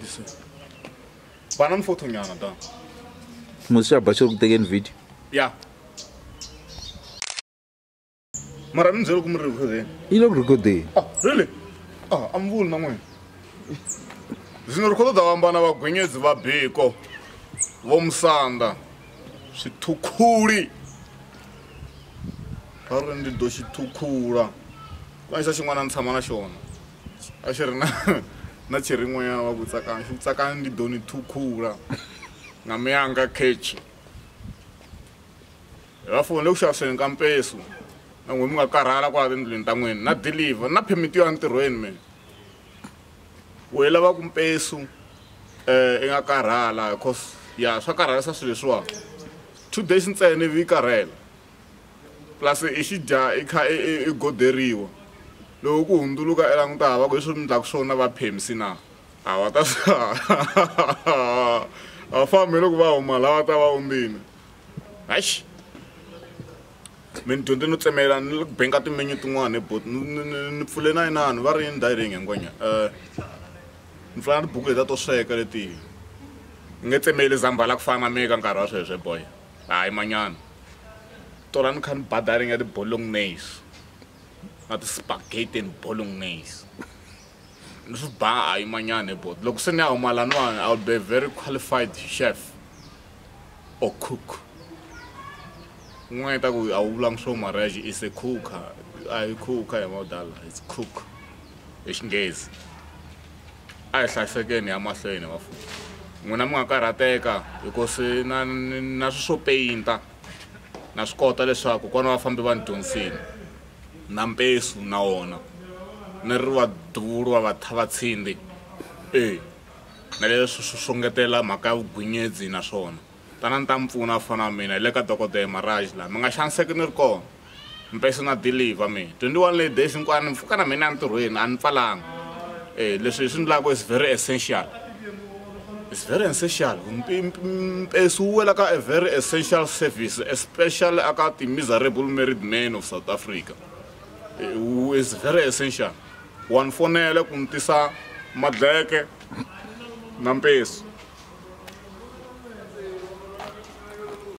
dise. Bana mfoto nyana da. Musha bacho kuteken video. Yeah. Mara nzelo kumrecord. Ilo record. Ah, really? Ah, amvula na mwe. Zwino record da vambana va gwenyedzi va biko. Vomsanda. Switukhuli. Pari ndi do xitukhula. Kwaisa xin'wana ntshama na xona. A xi ri na chirin'wana wa ku tsakana. Xi tsakana ndi do ni thukhula. Na miyanga kechi. Va fone ku xaviseni ka mpesu. Na n'we mi nga karhala kwala tindlwini ta n'wina na deliver na permit yo ntirhweni me. We lava ku mpesu i nga karhala cause ya swa karhalisa swilo leswiwa. 2 days ntsena vi karhela. Plus i xi dya i kha i goderiwa. Loko ku hundzuluka languta va ku leswi mi ndlaku swona va phemsi na. A va ta a fambi loko va huma lava ta va umbini. Hayi. Min dyondze no tsemela ni benka timenyu tin'wana but ni pfule na inani va ri ndiring ngwenya ni pfula na buku leta to sweka leti nge tsemeli zambala ku fana meka nkarhi wa sweswe boy hayi manyana tola ni kha ni badaring ya ti bolognese na ti spaghetti and bolognese ni swi ba hayi manyana but loko se ni ya huma laniwani I would be a very qualified chef or cook. Ngweta ku awulang so marriage is a cooker. I cook I model it's cook. Xinghezi. A hlasekeni ya mahlweni vafu. N'wina mi nga karhateka because na swo painta. Na swi kota leswaku kona va fambi va ndyondzini. Na mpesu na wona. Ni ri va duru va thava tshindi. Na leswi swi xongetela mhaka ya vugwinyedzi na swona. Tana ni ta mpfuna fana mina le ka dokodela Maraj la mi nga xaniseki ni ri kona mpesu na deliver me 21 days hinkwana ni mpfuka na mina ntirhweni a ni pfalanga leswi swi ndlaku is very essential mpesu wu wela ka a very essential service especially aka ti miserable married men of South Africa is very essential one fonele ku ntisa madleke na mpesu